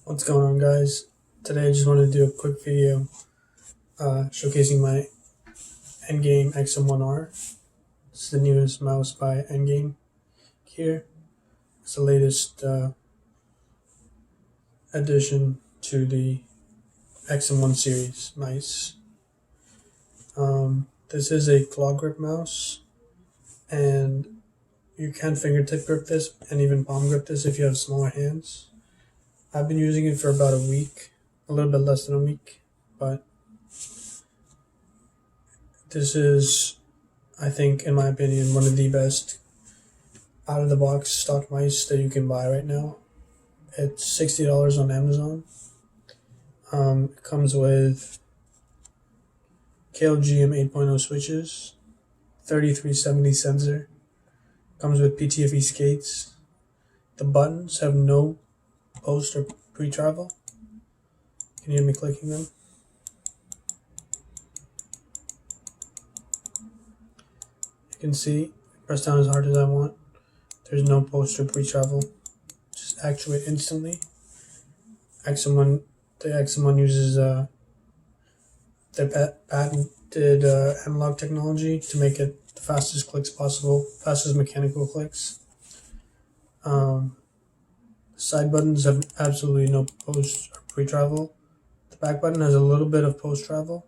What's going on, guys? Today I just want to do a quick video showcasing my Endgame Xm1r. This is the newest mouse by Endgame here. It's the latest addition to the Xm1 series mice. This is a claw grip mouse, and you can fingertip grip this and even palm grip this if you have smaller hands. I've been using it for about a week, a little bit less than a week, but this is, I think, in my opinion, one of the best out-of-the-box stock mice that you can buy right now. It's $60 on Amazon. It comes with LxGM8.0 switches, 3370 sensor, comes with PTFE skates. The buttons have no post or pre-travel. Can you hear me clicking them? You can see, press down as hard as I want. There's no post or pre-travel. Just actuate instantly. The Xm1 uses their patented analog technology to make it the fastest clicks possible, fastest mechanical clicks. Side buttons have absolutely no post or pre-travel. The back button has a little bit of post-travel,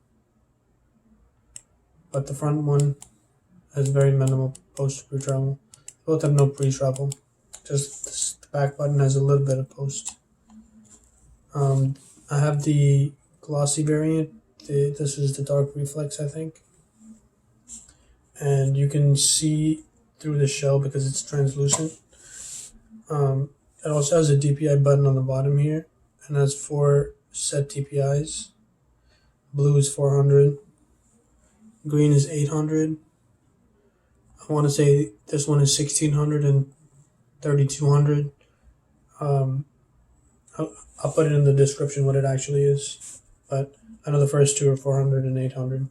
but the front one has very minimal post or pre-travel. Both have no pre-travel. Just the back button has a little bit of post. I have the Glossy variant. This is the dark reflex, I think. And you can see through the shell because it's translucent. It also has a DPI button on the bottom here, and has 4 set DPIs. Blue is 400. Green is 800. I want to say this one is 1600 and 3200. I'll put it in the description what it actually is, but I know the first two are 400 and 800.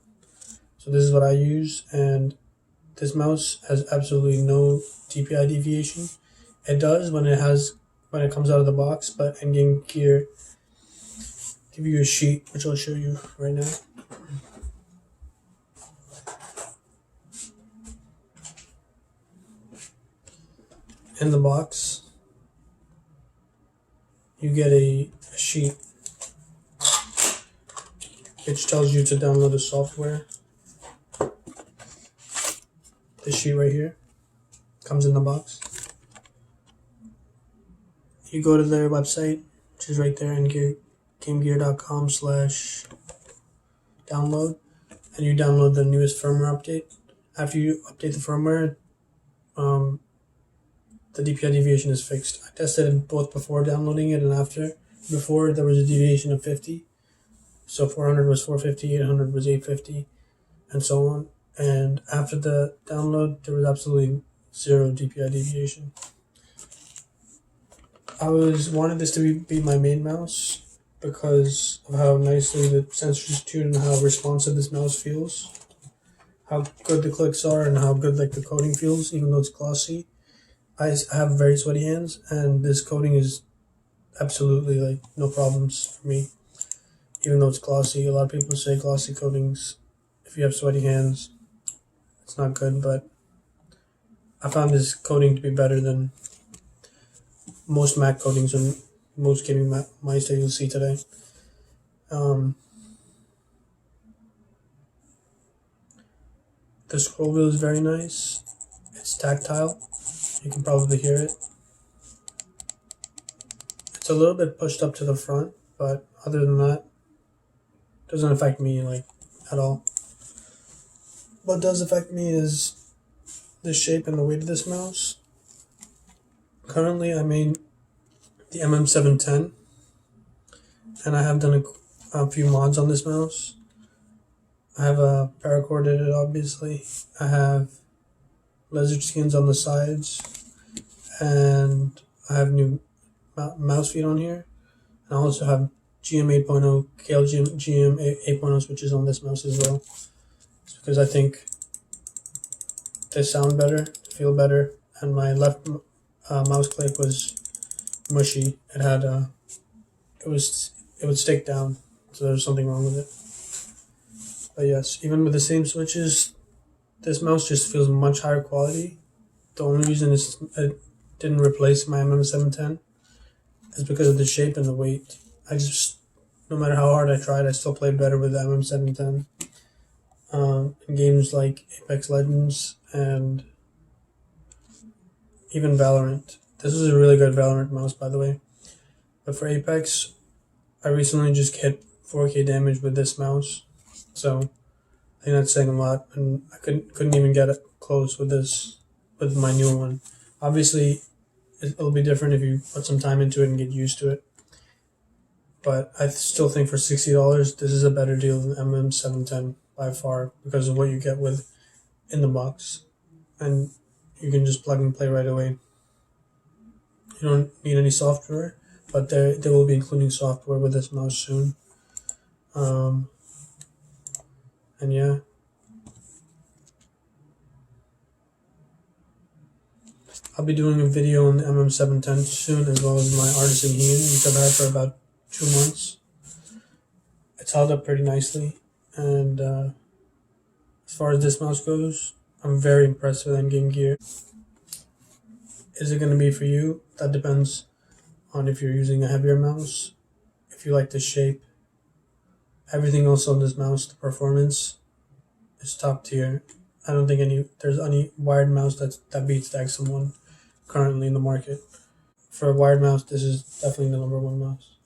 So this is what I use, and this mouse has absolutely no DPI deviation. It does when it comes out of the box, but Endgame Gear give you a sheet, which I'll show you right now. In the box, you get a sheet which tells you to download the software. This sheet right here comes in the box. You go to their website, which is right there, gamegear.com/download, and you download the newest firmware update. After you update the firmware, the DPI deviation is fixed. I tested it both before downloading it and after. Before, there was a deviation of 50. So 400 was 450, 800 was 850, and so on. And after the download, there was absolutely 0 DPI deviation. I wanted this to be my main mouse because of how nicely the sensors tune and how responsive this mouse feels. How good the clicks are and how good the coating feels, even though it's glossy. I have very sweaty hands, and this coating is absolutely no problems for me. Even though it's glossy, a lot of people say glossy coatings, if you have sweaty hands, it's not good, but I found this coating to be better than most matte coatings and most gaming mice that you'll see today. The scroll wheel is very nice. It's tactile. You can probably hear it. It's a little bit pushed up to the front, but other than that, it doesn't affect me at all. What does affect me is the shape and the weight of this mouse. Currently, I made the MM710, and I have done a few mods on this mouse. I have a paracord in it, obviously. I have lizard skins on the sides, and I have new mouse feet on here. And I also have GM8.0, GM8.0 switches on this mouse as well. It's because I think they sound better, feel better, and my left mouse click was mushy. It it would stick down, so there's something wrong with it. But yes, even with the same switches, this mouse just feels much higher quality. The only reason it didn't replace my MM710 is because of the shape and the weight. No matter how hard I tried, I still played better with the MM710. In games like Apex Legends and even Valorant. This is a really good Valorant mouse, by the way. But for Apex, I recently just hit 4K damage with this mouse. So I think that's saying a lot, and I couldn't even get it close with my new one. Obviously, it'll be different if you put some time into it and get used to it. But I still think for $60, this is a better deal than MM710 by far because of what you get with in the box, and you can just plug and play right away. You don't need any software, but they will be including software with this mouse soon. And yeah. I'll be doing a video on the MM710 soon, as well as my Artisan Heat, which I've had for about 2 months. It's held up pretty nicely, and as far as this mouse goes, I'm very impressed with Endgame gear. Is it going to be for you? That depends on if you're using a heavier mouse, if you like the shape. Everything else on this mouse, the performance, is top tier. I don't think there's any wired mouse that beats the Xm1r currently in the market. For a wired mouse, this is definitely the #1 mouse.